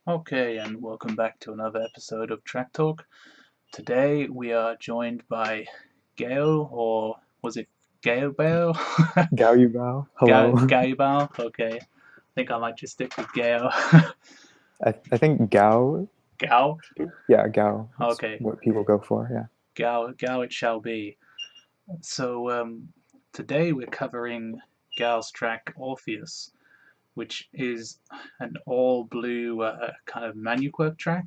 Okay, and welcome back to another episode of Track Talk. Today we are joined by Gail, or was it Gaoyubao? Gaoyubao, hello. Gaoyubao? Okay, I think I might just stick with Gail. I think Gao, Gao? yeah, Gao is Okay, what people go for. Yeah. Gao it shall be. So, today we're covering Gao's track Orpheus, which is an all blue kind of manuquirk track.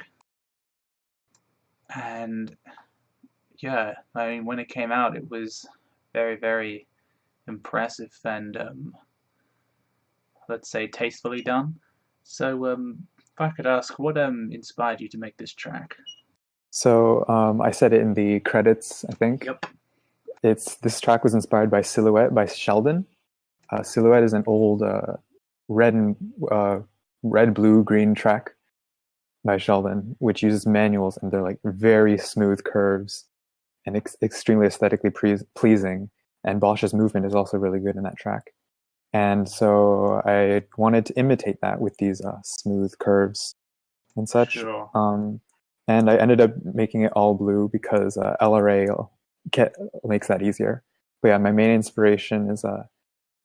And yeah, I mean, when it came out, it was very, very impressive and, let's say, tastefully done. So, if I could ask, what inspired you to make this track? So I said it in the credits. I think Yep. this track was inspired by Silhouette by Sheldon. Silhouette is an old red and uh, red, blue, green track by Sheldon, which uses manuals, and they're like very smooth curves and extremely aesthetically pleasing. And Bosch's movement is also really good in that track. And so I wanted to imitate that with these smooth curves and such. Sure. And I ended up making it all blue because LRA makes that easier. But yeah, my main inspiration is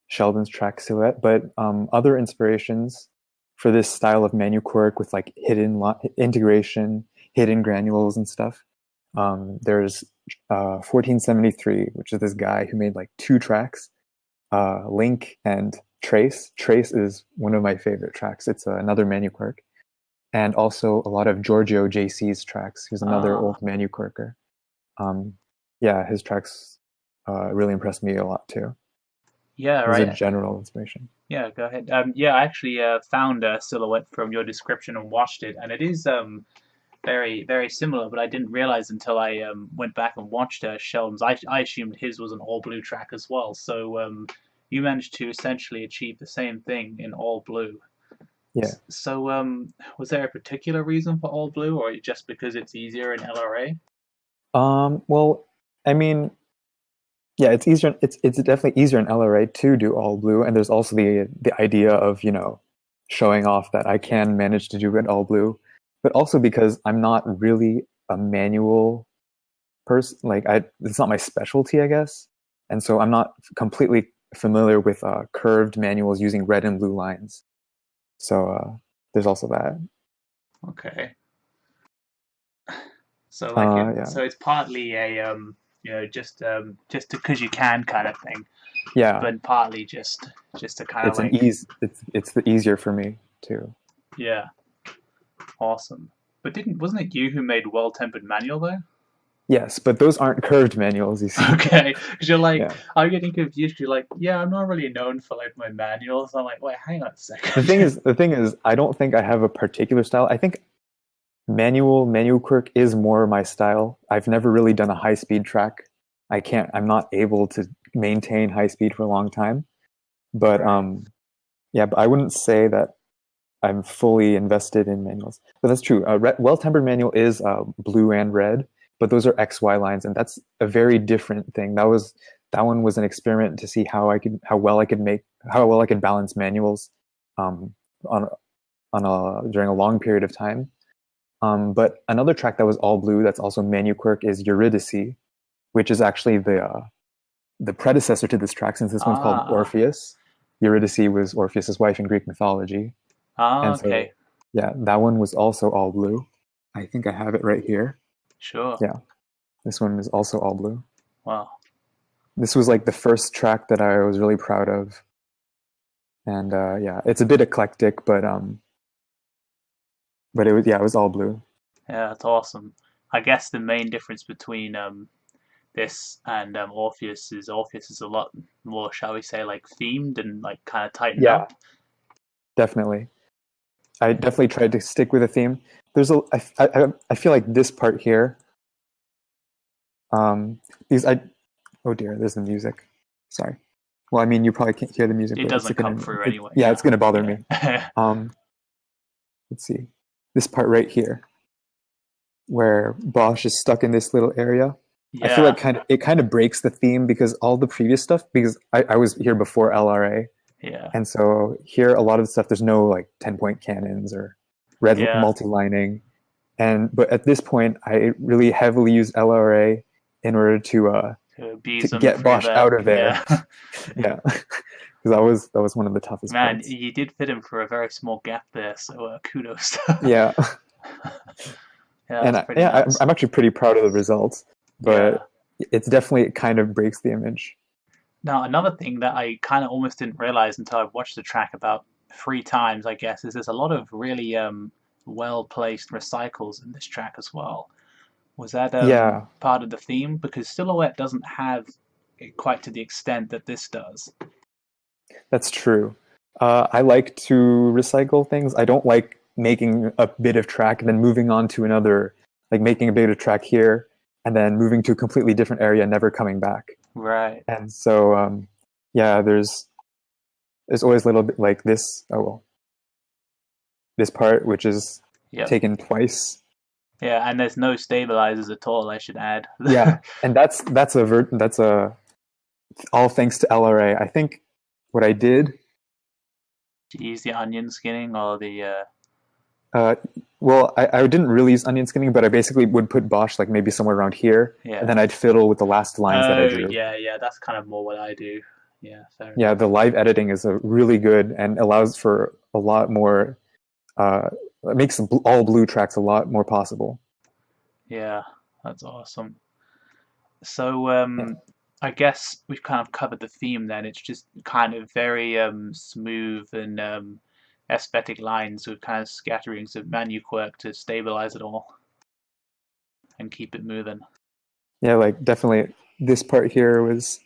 Sheldon's track Silhouette, but other inspirations for this style of manuquirk with like hidden integration, hidden granules and stuff. There's 1473, which is this guy who made like two tracks, Link and Trace. Trace is one of my favorite tracks. It's another manuquirk. And also a lot of Giorgio JC's tracks. He's another old manuquirker. Yeah, his tracks really impressed me a lot too. Yeah, As a right. general inspiration. Yeah, go ahead. Yeah, I actually found a silhouette from your description and watched it, and it is very, very similar, but I didn't realize until I went back and watched Sheldon's. I assumed his was an all blue track as well. So you managed to essentially achieve the same thing in all blue. Yeah. So was there a particular reason for all blue, or just because it's easier in LRA? Well, I mean, yeah, it's easier. It's definitely easier in LRA to do all blue, and there's also the idea of showing off that I can manage to do it all blue, but also because I'm not really a manual person. Like it's not my specialty, I guess, and so I'm not completely familiar with curved manuals using red and blue lines. So there's also that. Okay. So Yeah, so it's partly a just because you can kind of thing, yeah. but partly just to kind of It's an like ease. It's the easier for me too. yeah, awesome. But didn't wasn't it you who made Well Tempered Manual though? Yes, but those aren't curved manuals, you see. Okay, because you're like, Yeah. I'm getting confused. You're like, yeah, I'm not really known for like my manuals. I'm like, wait, hang on a The second. thing is, the thing is, I don't think I have a particular style. I think manual quirk is more my style. I've never really done a high speed track. I'm not able to maintain high speed for a long time. But Right. yeah, but I wouldn't say that I'm fully invested in manuals. But that's true. Well-tempered manual is blue and red, but those are XY lines, and that's a very different thing. That one was an experiment to see how well I could balance manuals um, on during a long period of time. But another track that was all blue that's also manuquirk is Eurydice, which is actually the predecessor to this track, since this one's called Ah, Orpheus. Eurydice was Orpheus's wife in Greek mythology. And so, okay, yeah, that one was also all blue. I think I have it right here. sure. Yeah, this one is also all blue. Wow. This was like the first track that I was really proud of. And yeah, it's a bit eclectic, but it was all blue. Yeah, that's awesome. I guess the main difference between this and Orpheus is a lot more, shall we say, like themed and like kind of tightened Yeah, up. definitely. I definitely tried to stick with a theme. I feel like this part here, these I oh dear, there's the music. Sorry. Well, I mean, you probably can't hear the music, It but doesn't come through anyway. yeah, Yeah, it's gonna bother me. yeah, Um, let's see, this part right here, where Bosch is stuck in this little area. I feel yeah, like it kind of breaks the theme because all the previous stuff, because I was here before LRA, yeah. and so here a lot of the stuff there's no like 10-point cannons or red Yeah. multi-lining. But at this point, I really heavily use LRA in order To to abuse them get through Bosch that. out of there. Yeah. Yeah, because that was one of the toughest Man, parts. you did fit him for a very small gap there, so kudos. Yeah, Yeah, and that's pretty yeah, nuts. I'm actually pretty proud of the results, Yeah. but it's definitely it kind of breaks the image. Now, another thing that I kind of almost didn't realize until I watched the track about 3 times, I guess, is there's a lot of really well-placed recycles in this track as well. Was that Yeah, part of the theme? Because Silhouette doesn't have it quite to the extent that this does. that's true. I like to recycle things. I don't like making a bit of track and then moving on to another, like making a bit of track here and then moving to a completely different area and never coming back. Right. And so, yeah, there's always a little bit like this. Oh well, this part which is Yep. taken twice. Yeah, and there's no stabilizers at all, I should add. Yeah, and that's a all thanks to LRA. I think what I did. Did you use the onion skinning or the Uh, well, I didn't really use onion skinning, but I basically would put Bosch like maybe somewhere around here, and yeah. then I'd fiddle with the last lines that I Oh, drew. yeah, yeah, that's kind of more what I do. Yeah, fair Yeah, enough. the live editing is a really good and allows for a lot more. It makes all blue tracks a lot more possible. Yeah, that's awesome. So, Yeah. I guess we've kind of covered the theme then. It's just kind of very smooth and aesthetic lines with kind of scatterings of manu quirk to stabilize it all and keep it moving. Yeah, like definitely this part here was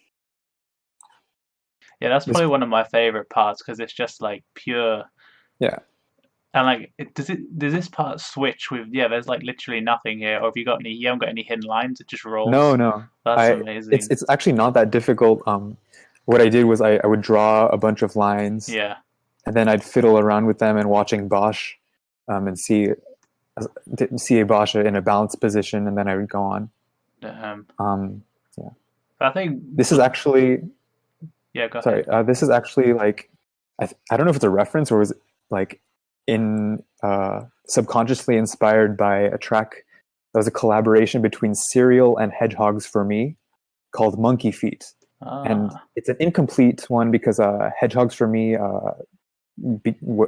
Yeah, that's this. probably one of my favorite parts because it's just like pure. Yeah. And like, does this part switch with? Yeah, there's like literally nothing here. Or have you got any? You haven't got any hidden lines. It just No, rolls. no. That's amazing. It's actually not that difficult. What I did was I would draw a bunch of lines Yeah. and then I'd fiddle around with them and watching Bosch, and see a Bosch in a balanced position, and then I would go on. Um, Um, yeah, I think. this is actually Yeah, go sorry. ahead. This is actually like I don't know if it's a reference or was it like in subconsciously inspired by a track that was a collaboration between Serial and Hedgehogs for Me called Monkey Feet, and Ah, it's an incomplete one because Hedgehogs for Me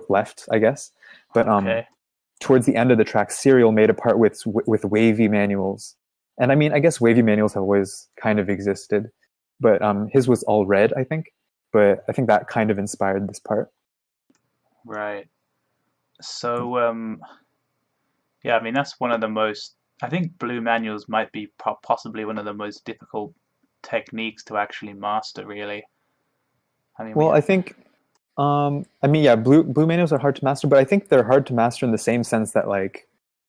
left, I guess, but okay. towards the end of the track, Serial made a part with wavy manuals, and I mean, I guess wavy manuals have always kind of existed, but his was all red, I think. But I think that kind of inspired this part. Right. So, yeah, I mean that's one of the most. I think blue manuals might be possibly one of the most difficult techniques to actually master. Really. I mean, we Well, have. I think, I mean, yeah, blue manuals are hard to master, but I think they're hard to master in the same sense that like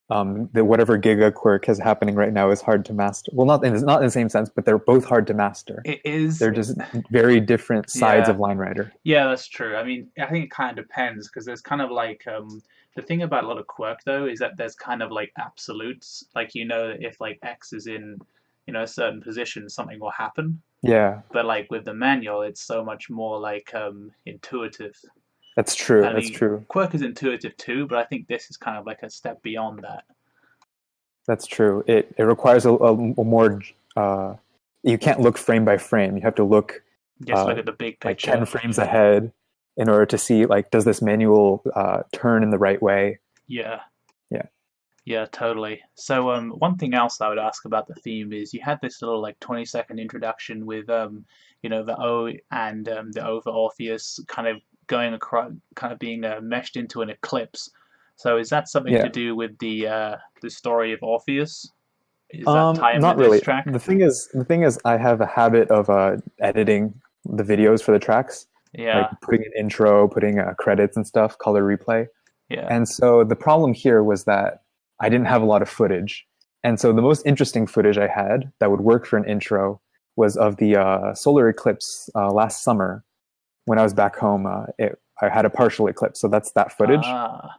the whatever Giga quirk is happening right now is hard to master. Well, not in the same sense, but they're both hard to master. It is. They're just very different sides Yeah. of Line Rider. Yeah, that's true. I mean, I think it kind of depends because there's kind of like the thing about a lot of quirk though is that there's kind of like absolutes. Like you know that if like X is in a certain position, something will happen. Yeah, But like with the manual, it's so much more like intuitive. that's true. I That's mean, true. quirk is intuitive too, but I think this is kind of like a step beyond that. That's true. It requires a more. You can't look frame by frame. You have to look Just look at the big like 10 picture. frames ahead in order to see like does this manual turn in the right way. Yeah. Yeah. Yeah, totally. So, one thing else I would ask about the theme is you had this little like 20-second introduction with the O and the over Orpheus kind of going across, kind of being meshed into an eclipse. So, is that something to Yeah. do with the story of Orpheus? Is that tie in with Not this really. track? The thing is I have a habit of editing the videos for the tracks, like Yeah, putting an intro, putting credits and stuff, color replay. yeah. And so the problem here was that I didn't have a lot of footage. And so the most interesting footage I had that would work for an intro was of the solar eclipse last summer when I was back home. I had a partial eclipse, so that's that footage, Ah,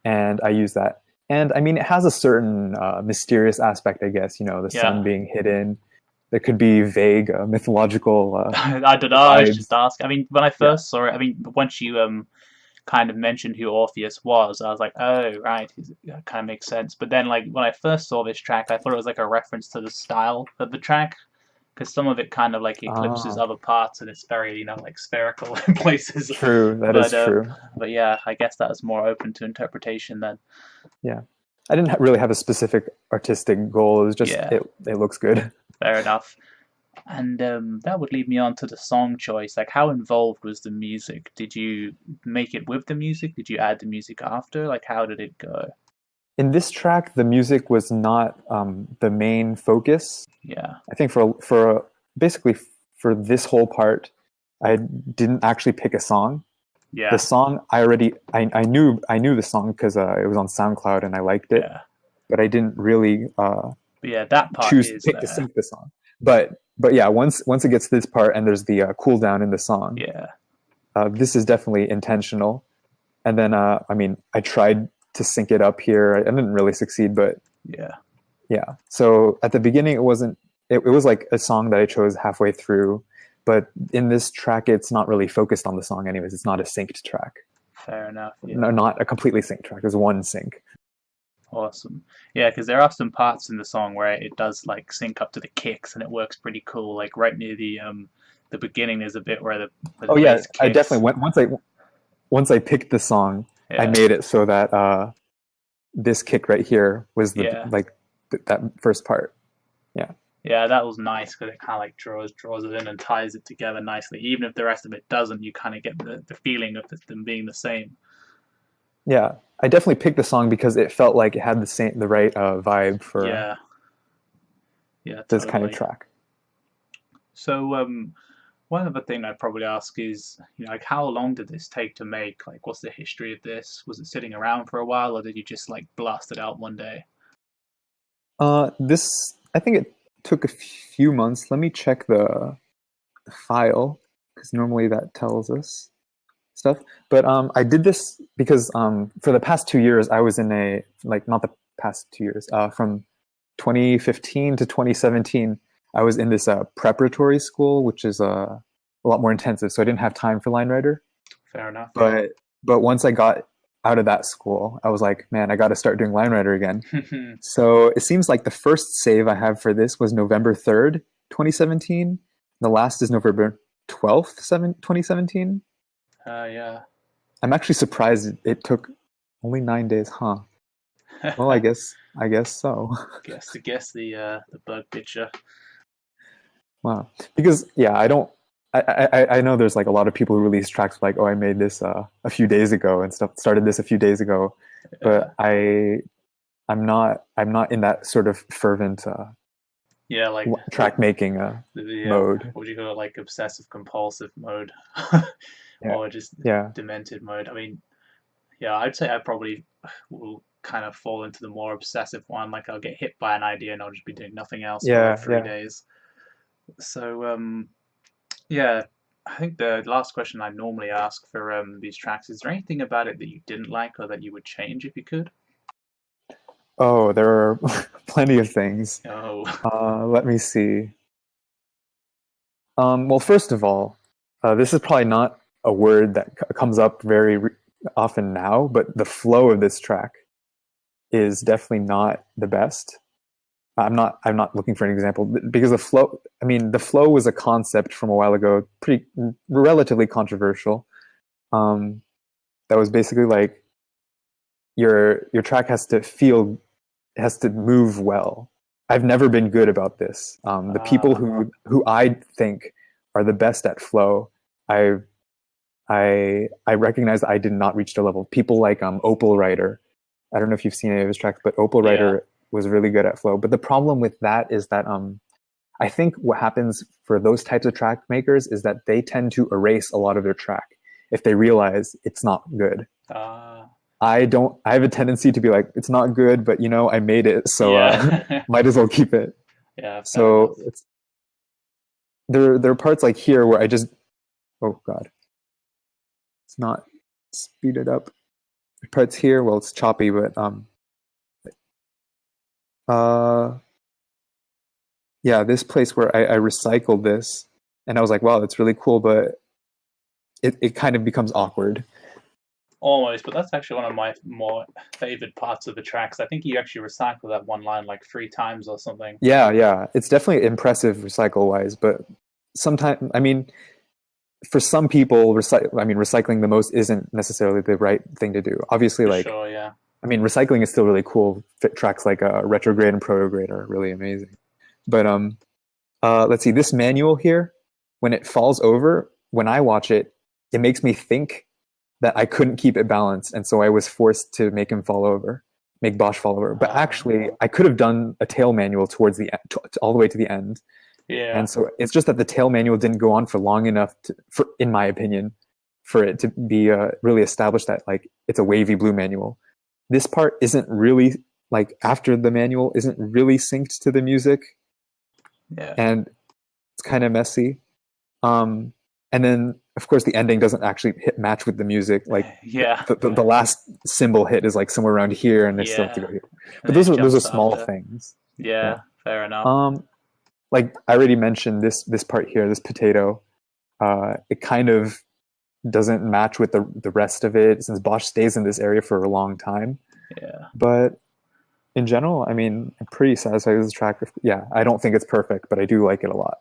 and I used that. And I mean, it has a certain mysterious aspect, I guess. You know, the sun yeah. being hidden. There could be vague mythological I don't know. I was vibes. just asking. I mean, when I Yeah, first saw it, I mean, once you kind of mentioned who Orpheus was, I was like, oh right, that kind of makes sense. But then like when I first saw this track, I thought it was like a reference to the style of the track because some of it kind of like eclipses Ah, other parts and it's very like spherical in places. true. That is But true. but yeah, I guess that was more open to interpretation then. Yeah, I didn't really have a specific artistic goal. It was just Yeah, it looks good. fair enough. And that would lead me on to the song choice. Like, how involved was the music? Did you make it with the music? Did you add the music after? Like, how did it go? In this track, the music was not the main focus. Yeah, I think for basically for this whole part, I didn't actually pick a song. The yeah, song I knew the song because it was on SoundCloud and I liked it, yeah. but I didn't really But yeah, that part choose to is pick to there. sync the song. But yeah, once it gets to this part and there's the cool down in the song, Yeah, this is definitely intentional. And then I mean, I tried to sync it up here. I didn't really succeed, but yeah. yeah. So at the beginning, it wasn't. It was like a song that I chose halfway through, but in this track, it's not really focused on the song. Anyways, it's not a synced track. Fair enough. No, Yeah, not a completely synced track. There's one sync. awesome. Yeah, because there are some parts in the song where it does like sync up to the kicks, and it works pretty cool. Like right near the beginning, there's a bit where the Oh yeah, bass I kicks. definitely went once I picked the song, I Yeah, made it so that this kick right here was the yeah. like that first part. Yeah. Yeah, that was nice because it kind of like draws it in and ties it together nicely. Even if the rest of it doesn't, you kind of get the feeling of them being the same. Yeah, I definitely picked the song because it felt like it had the right vibe for Yeah, yeah, this kind of totally. track. So, one other thing I'd probably ask is, like how long did this take to make? Like, what's the history of this? Was it sitting around for a while, or did you just like blast it out one day? This I think it took a few months. Let me check the file because normally that tells us stuff. But I did this because for the past 2 years I was in a like not the past 2 years from 2015 to 2017 I was in this preparatory school which is a lot more intensive. So I didn't have time for line writer. Fair enough. Yeah. But once I got out of that school, I was like, man, I got to start doing line writer again. So it seems like the first save I have for this was November 3rd, 2017. The last is November 12th, 2017. Yeah. I'm actually surprised it took only 9 days, huh? Well, I guess so. guess the bug picture. Wow. Because yeah, I know there's like a lot of people who release tracks like, oh, I made this a few days ago and stuff, started this a few days ago, Yeah. but I'm not in that sort of fervent Yeah, like track making mode. what do you call it, like obsessive compulsive mode, Yeah, or just yeah, demented mode. I mean, yeah, I'd say I probably will kind of fall into the more obsessive one. Like I'll get hit by an idea and I'll just be doing nothing else for like yeah, three yeah. days. So yeah, I think the last question I normally ask for these tracks is there anything about it that you didn't like or that you would change if you could? Oh, there are plenty of things. Oh, Let me see. Well, first of all, this is probably not a word that comes up very often now, but the flow of this track is definitely not the best. I'm not looking for an example because the flow. I mean, the flow was a concept from a while ago, pretty relatively controversial. Um, that was basically like your track has to move well. I've never been good about this. The people ah, who I think are the best at flow, I I recognize that I did not reach their level. People like Opal Writer. I don't know if you've seen any of his tracks, but Opal yeah, Writer was really good at flow. But the problem with that is that I think what happens for those types of track makers is that they tend to erase a lot of their track if they realize it's not good. ah, I don't. I have a tendency to be like, it's not good, but I made it, so yeah, might as well keep it. yeah. Fair So enough. there are parts like here where I just, oh god, it's not speeded up. Parts here, well, it's choppy, but uh yeah, this place where I recycled this, and I was like, wow, that's really cool, but it kind of becomes awkward. Almost, but that's actually one of my more favored parts of the tracks. I think you actually recycle that one line like 3 times or something. Yeah, yeah, it's definitely impressive recycle wise, but sometimes, I mean, for some people, recycling the most isn't necessarily the right thing to do. Obviously, For like, sure, yeah. I mean, recycling is still really cool. Tracks like retrograde and protograde are really amazing. But let's see, this manual here, when it falls over, when I watch it, it makes me think that I couldn't keep it balanced, and so I was forced to make him fall over, make Bosch fall over. But actually, I could have done a tail manual towards the end, all the way to the end. Yeah, And so it's just that the tail manual didn't go on for long enough, in my opinion, for it to be really established that like it's a wavy blue manual. This part isn't really like after the manual isn't really synced to the music, yeah, and it's kind of messy. Um, and then of course the ending doesn't actually match with the music. Like yeah, the last cymbal hit is like somewhere around here, and they still have to yeah. go here. And But then it those are jumps small after. things. Yeah. Yeah, fair enough. Um, like I already mentioned, this part here, this potato, it kind of doesn't match with the rest of it since Bosch stays in this area for a long time. Yeah. But in general, I mean, I'm pretty satisfied with this track. Yeah, I don't think it's perfect, but I do like it a lot.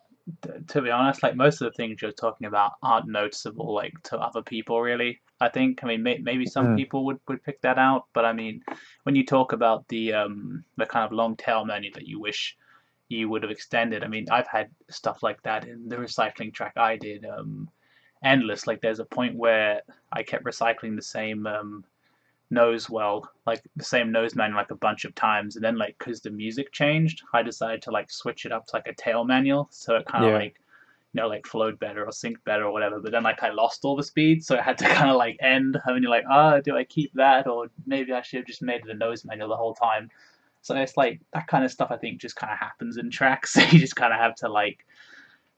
To be honest, like most of the things you're talking about aren't noticeable like to other people really. I think. I mean, maybe some Mm. people would pick that out, but I mean, when you talk about the kind of long tail menu that you wish you would have extended. I mean, I've had stuff like that in the recycling track I did. Endless. Like, there's a point where I kept recycling the same nose well, like the same nose manual like a bunch of times, and then like because the music changed, I decided to like switch it up to like a tail manual, so it kind of Yeah, like like flowed better or synced better or whatever. But then like I lost all the speed, so I had to kind of like end. I mean, you're like, do I keep that or maybe I should have just made it a nose manual the whole time. So it's like that kind of stuff. I think just kind of happens in tracks. You just kind of have to like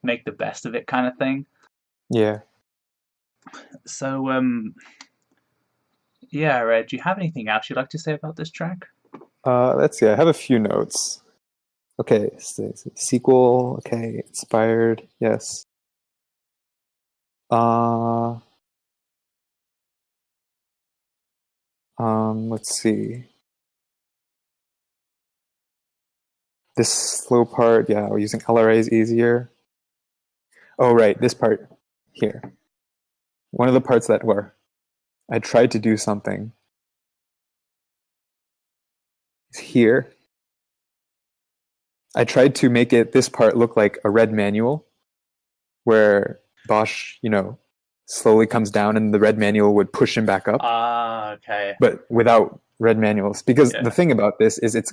make the best of it, kind of thing. yeah. So yeah, Red, do you have anything else you'd like to say about this track? Let's see. I have a few notes. Okay, sequel. Okay, inspired. Yes. Uh, let's see. This slow part. Yeah, we're using LRA is easier. Oh, right. This part here. One of the parts that where I tried to do something is here. I tried to make this part look like a red manual where Bosch, slowly comes down and the red manual would push him back up, Ah, okay. but without red manuals. Because the Yeah, thing about this is it's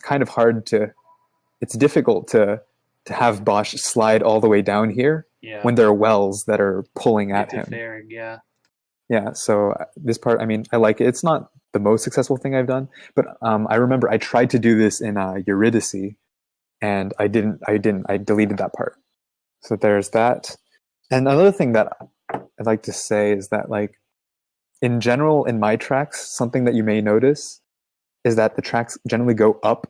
difficult to have Bosch slide all the way down here yeah. when there are wells that are pulling at him. Interfering, yeah. Yeah, so this part, I mean, I like it. It's not the most successful thing I've done, but I remember I tried to do this in Eurydice, and I didn't. I deleted that part. So there's that. And another thing that I'd like to say is that, like, in general, in my tracks, something that you may notice is that the tracks generally go up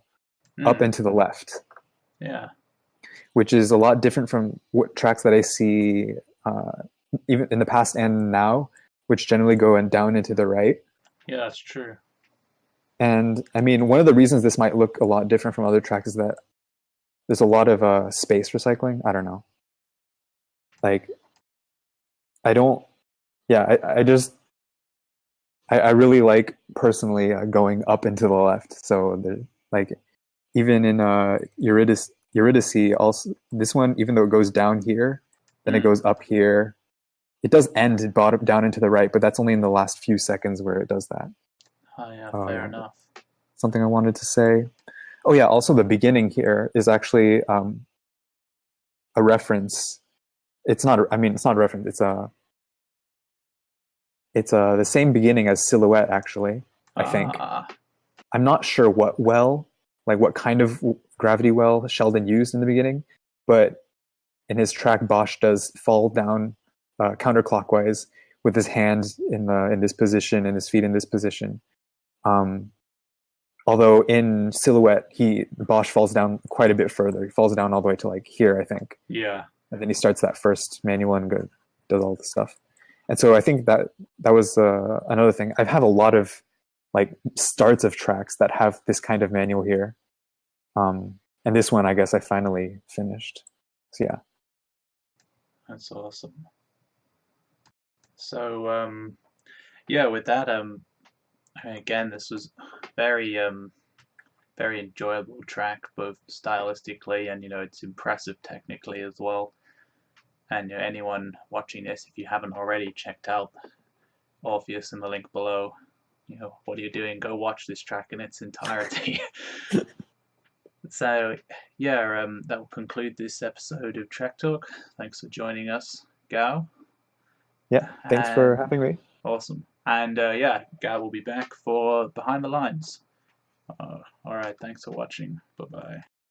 Mm, and to the left, yeah. which is a lot different from what tracks that I see even in the past and now, which generally go and down into the right. Yeah, that's true. And I mean, one of the reasons this might look a lot different from other tracks is that there's a lot of space recycling. I don't know. Like, I don't, yeah, I just, I really like personally going up and to the left. So, like, even in Eurydice, also, this one, even though it goes down here, then it Mm. goes up here. It does end bottom down into the right, but that's only in the last few seconds where it does that. Oh, yeah, fair Uh, enough. something I wanted to say. Oh yeah, also the beginning here is actually a reference. It's not. I mean, it's not a reference. It's the same beginning as Silhouette. Actually, I think. Ah, I'm not sure what well, like what kind of gravity well Sheldon used in the beginning, but in his track, Bosch does fall down counterclockwise with his hands in this position and his feet in this position. Um, although in Silhouette, Bosch falls down quite a bit further. He falls down all the way to like here, I think, yeah. and then he starts that first manual and does all the stuff. And so I think that was another thing. I have a lot of like starts of tracks that have this kind of manual here, and this one I guess I finally finished. So yeah. That's awesome. So yeah, with that again, this was very very enjoyable track, both stylistically and it's impressive technically as well. And anyone watching this, if you haven't already checked out Orpheus in the link below, what are you doing? Go watch this track in its entirety. So yeah, that will conclude this episode of Track Talk. Thanks for joining us, Gao. Yeah, thanks for And having me. awesome. And yeah, Gao will be back for Behind the Lines. All right, thanks for watching. Bye bye.